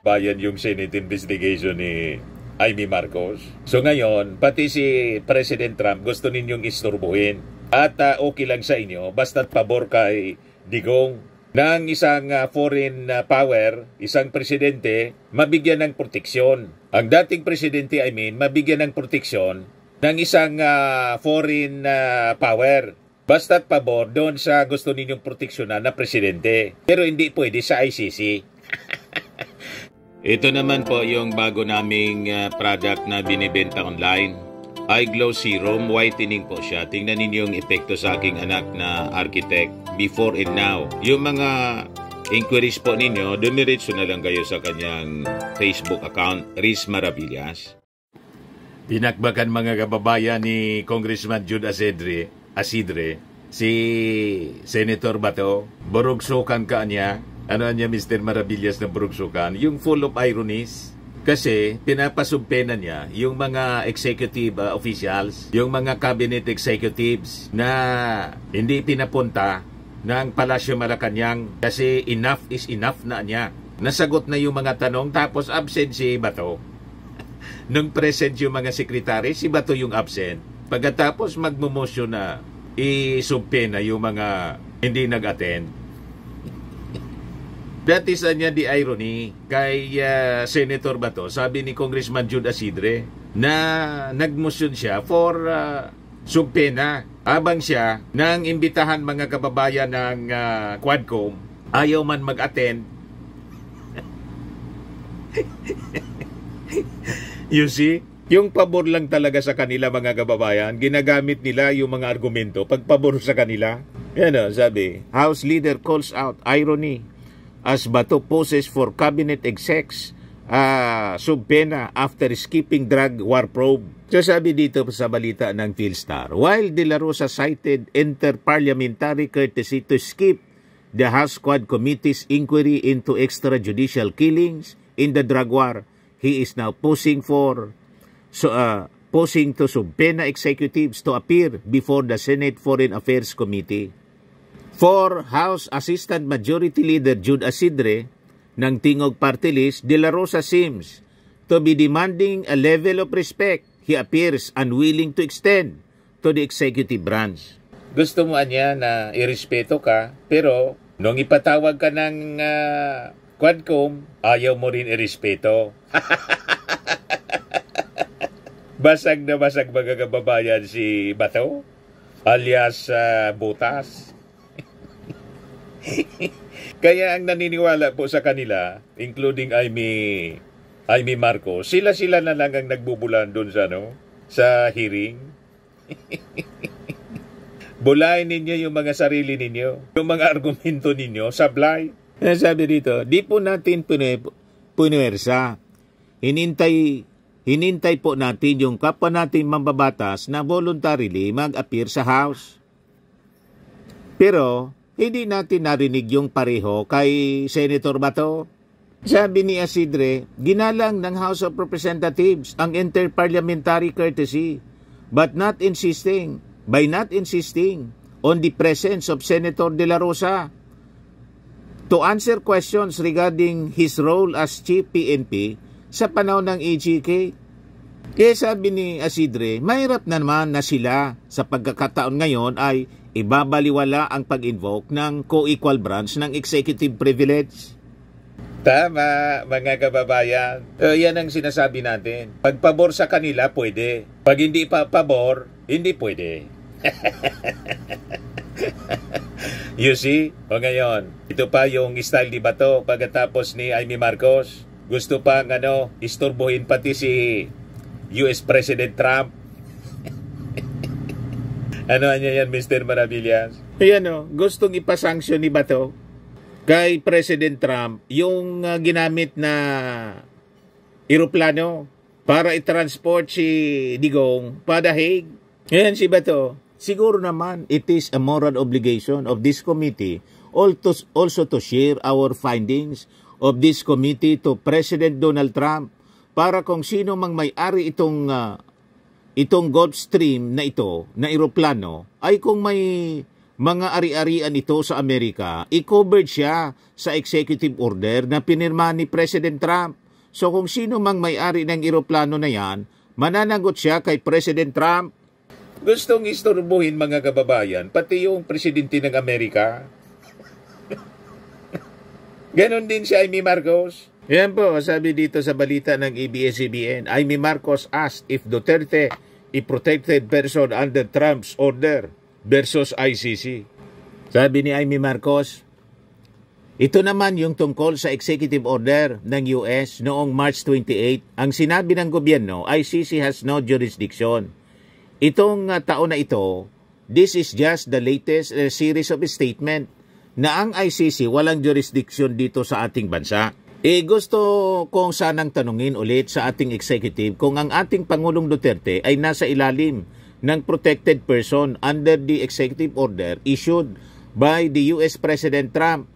bayan yung Senate investigation ni Amy Marcos. So ngayon, pati si President Trump gusto ninyong isturbuhin. At okay lang sa inyo, basta't pabor kay Digong ng isang foreign power, isang presidente, mabigyan ng proteksyon. Ang dating presidente, mabigyan ng proteksyon ng isang foreign power. Basta't pabor doon sa gusto ninyong proteksyonan na presidente. Pero hindi pwede sa ICC. Ito naman po yung bago naming product na binibenta online. Eye Glow Serum, whitening po siya. Tingnan ninyo yung epekto sa aking anak na architect before and now. Yung mga inquiries po ninyo, dumiretso na lang kayo sa kanyang Facebook account, Riz Maravillas. Pinakbakan mga kababayan ni Congressman Jude Asidre, si Senator Bato, burugsukan ka niya. Ano niya Mr. Maravillas na burugsukan? Yung full of ironies. Kasi pinapasumpena niya yung mga executive officials, yung mga cabinet executives na hindi pinapunta ng Palasyo Malacanang kasi enough is enough na niya. Nasagot na yung mga tanong tapos absent si Bato. Nung present yung mga sekretary, si Bato yung absent. Pagkatapos magmumosyon na isumpena yung mga hindi nag-attend. That is niya the irony kay Senator Bato. Sabi ni Congressman Jude Asidre na nagmotion siya for sumpena. Habang siya nang imbitahan mga kababayan ng Quadcom, ayaw man mag-attend. You see? Yung pabor lang talaga sa kanila mga kababayan, ginagamit nila yung mga argumento pagpabor sa kanila. Yan sabi, House Leader calls out irony as Bato poses for cabinet execs subpena after skipping drug war probe. So sabi dito sa balita ng Philstar, while De La Rosa cited inter-parliamentary courtesy to skip the House Quad Committee's inquiry into extrajudicial killings in the drug war, he is now posing to subpena executives to appear before the Senate Foreign Affairs Committee. For House Assistant Majority Leader Jude Asidre ng Tingog Party List, De La Rosa seems to be demanding a level of respect he appears unwilling to extend to the executive branch. Gusto mo niya na irespeto ka, pero nung ipatawag ka ng Quadcom, ayaw mo rin irespeto. Basag na basag mga kababayan si Bato, alias Butas. Kaya ang naniniwala po sa kanila, including Amy Marcos, sila na lang ang nagbubulan doon sa hearing. Bulayin ninyo yung mga sarili ninyo, yung mga argumento ninyo, sablay. Sabi dito, di po natin punuwersa. Hinintay po natin yung kapwa natin mambabatas na voluntarily mag-appear sa House. Pero hindi natin narinig yung pareho kay Senator Bato. Sabi ni Asidre, ginalang ng House of Representatives ang inter-parliamentary courtesy by not insisting on the presence of Senator De La Rosa to answer questions regarding his role as Chief PNP sa panahon ng EGK. Kaya sabi ni Asidre, mahirap na naman na sila sa pagkakataon ngayon ay ibabaliwala ang pag-invoke ng co-equal branch ng executive privilege. Tama, mga kababayan. Yan ang sinasabi natin. Pagpabor sa kanila, pwede. Pag hindi pa pabor, hindi pwede. You see? O ngayon, ito pa yung style ni Bato pagkatapos ni Amy Marcos. Gusto pang isturbuhin pati si US President Trump. Ano niya yan, Mr. Maravillas? Ayan gustong ipasanksyon ni Bato kay President Trump yung ginamit na eroplano para i-transport si Digong pa The Hague. Ayan si Bato. Siguro naman, it is a moral obligation of this committee also to share our findings of this committee to President Donald Trump para kung sino mang may-ari itong Gulfstream na ito, na eroplano, ay kung may mga ari-arian ito sa Amerika, i-covered siya sa executive order na pinirma ni President Trump. So kung sino mang may-ari ng eroplano na yan, mananagot siya kay President Trump. Gustong istorbohin mga kababayan, pati yung presidente ng Amerika. Ganon din si Amy Marcos. Yan po, sabi dito sa balita ng ABS-CBN, Amy Marcos asked if Duterte a protected person under Trump's order versus ICC. Sabi ni Amy Marcos, ito naman yung tungkol sa executive order ng US noong March 28. Ang sinabi ng gobyerno, ICC has no jurisdiction. Itong taon na ito, this is just the latest series of statement na ang ICC walang jurisdiction dito sa ating bansa. Gusto kong sanang tanungin ulit sa ating executive kung ang ating Pangulong Duterte ay nasa ilalim ng protected person under the executive order issued by the US President Trump,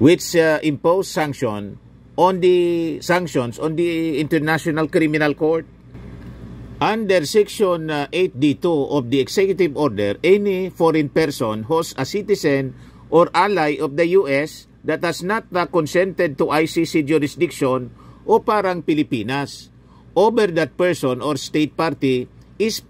which imposed sanctions on the International Criminal Court. Under Section 8D2 of the executive order, any foreign person who's a citizen or ally of the US that has not consented to ICC jurisdiction o parang Pilipinas over that person or state party is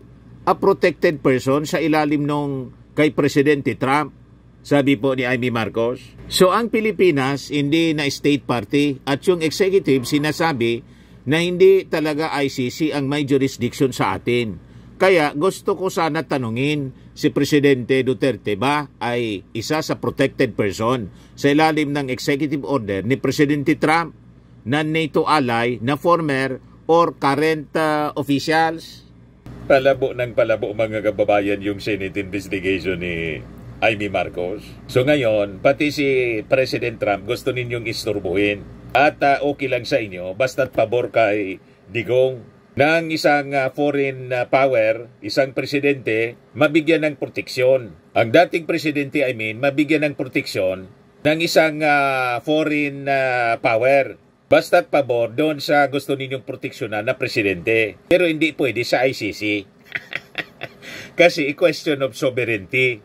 a protected person sa ilalim nung kay Presidente Trump, sabi po ni Amy Marcos. So ang Pilipinas hindi na state party at yung executive sinasabi na hindi talaga ICC ang may jurisdiction sa atin. Kaya gusto ko sana tanungin si Presidente Duterte ba ay isa sa protected person sa ilalim ng executive order ni Presidente Trump na NATO ally na former or current officials? Palabo ng palabo mga kababayan yung Senate investigation ni Amy Marcos. So ngayon, pati si President Trump gusto ninyong isturbuhin. At okay lang sa inyo, basta't pabor kay Digong ng isang foreign power, isang presidente, mabigyan ng proteksyon. Ang dating presidente, mabigyan ng proteksyon ng isang foreign power. Basta't pabor doon sa gusto ninyong proteksyonan na presidente. Pero hindi pwede sa ICC. Kasi question of sovereignty.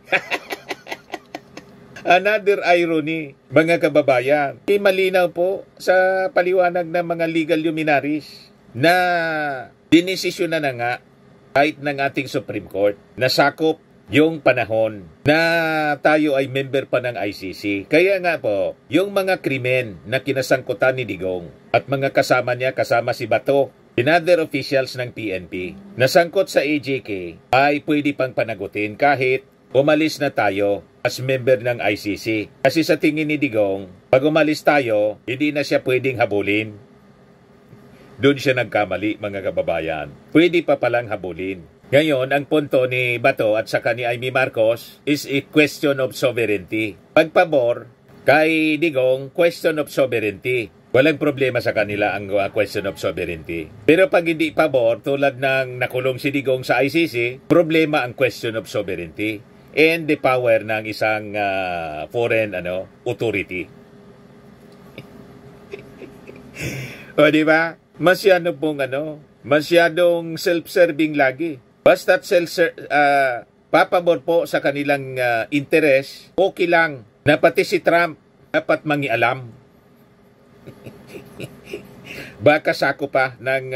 Another irony, mga kababayan. Malinaw po sa paliwanag ng mga legal luminaries na dinesisyon na nga kahit ng ating Supreme Court na sakop yung panahon na tayo ay member pa ng ICC. Kaya nga po, yung mga krimen na kinasangkutan ni Digong at mga kasama niya, kasama si Bato, another officials ng PNP, na sangkot sa AJK ay pwede pang panagutin kahit umalis na tayo as member ng ICC. Kasi sa tingin ni Digong, pag umalis tayo, hindi na siya pwedeng habulin. Doon siya nagkamali, mga kababayan. Pwede pa palang habulin. Ngayon, ang punto ni Bato at saka ni Amy Marcos is a question of sovereignty. Pagpabor kay Digong, question of sovereignty. Walang problema sa kanila ang question of sovereignty. Pero pag hindi pabor, tulad ng nakulong si Digong sa ICC, problema ang question of sovereignty and the power ng isang foreign authority. O di ba? Masyadong self-serving lagi. Basta't papabor po sa kanilang interes, okay lang na pati si Trump dapat mangialam. Baka sako pa ng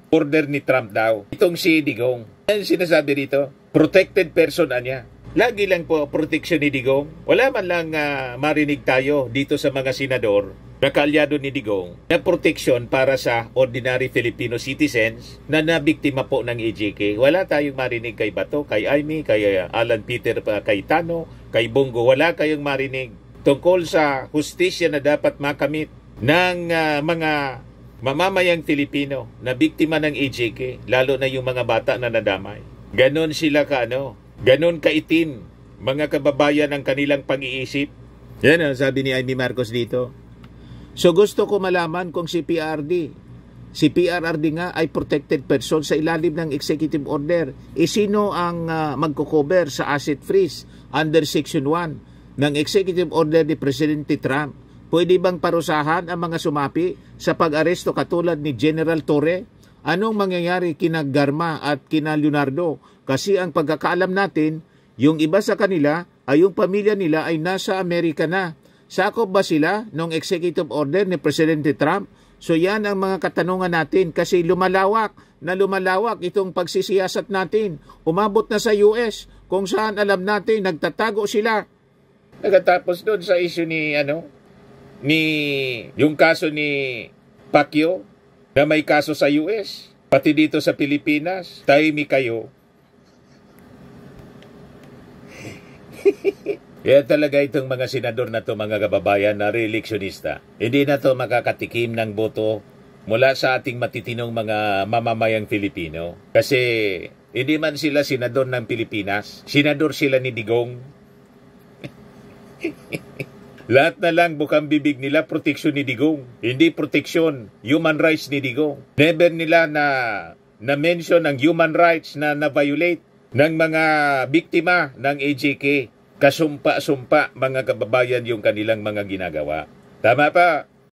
order ni Trump daw. Itong si Digong. Ano sinasabi dito? Protected person niya. Lagi lang po protection ni Digong. Wala man lang marinig tayo dito sa mga senador na kaalyado ni Digong na protection para sa ordinary Filipino citizens na nabiktima po ng AJK. Wala tayong marinig kay Bato, kay Amy, kay Alan Peter, kay Tano, kay Bongo. Wala kayong marinig tungkol sa hustisya na dapat makamit ng mga mamamayang Filipino na biktima ng AJK, lalo na yung mga bata na nadamay. Ganon sila ganon kaitim, mga kababayan, ang kanilang pag-iisip. Yan ang sabi ni Amy Marcos dito. So gusto ko malaman kung si PRD nga ay protected person sa ilalim ng executive order. Sino ang magko-cover sa asset freeze under Section 1 ng executive order ni Presidente Trump? Pwede bang parusahan ang mga sumapi sa pag-aresto katulad ni General Torre? Anong mangyayari kina Garma at kina Leonardo? Kasi ang pagkakaalam natin, Yung iba sa kanila ay yung pamilya nila ay nasa Amerika na. Sakop ba sila ng executive order ni Presidente Trump? So yan ang mga katanungan natin kasi lumalawak itong pagsisiyasat natin. Umabot na sa US kung saan alam natin nagtatago sila. Nagkatapos doon sa issue yung kaso ni Pacquiao na may kaso sa US, pati dito sa Pilipinas, tahimik kayo. Kaya talaga itong mga senador na to, mga kababayan na reeleksyonista, hindi na to makakatikim ng boto mula sa ating matitinong mga mamamayang Filipino. Kasi hindi man sila senador ng Pilipinas, senador sila ni Digong. Lahat na lang bukang bibig nila proteksyon ni Digong, hindi proteksyon, human rights ni Digong. Never nila na-mention ang human rights na na-violate ng mga biktima ng AJK. Kasumpa-sumpa mga kababayan yung kanilang mga ginagawa. Tama pa?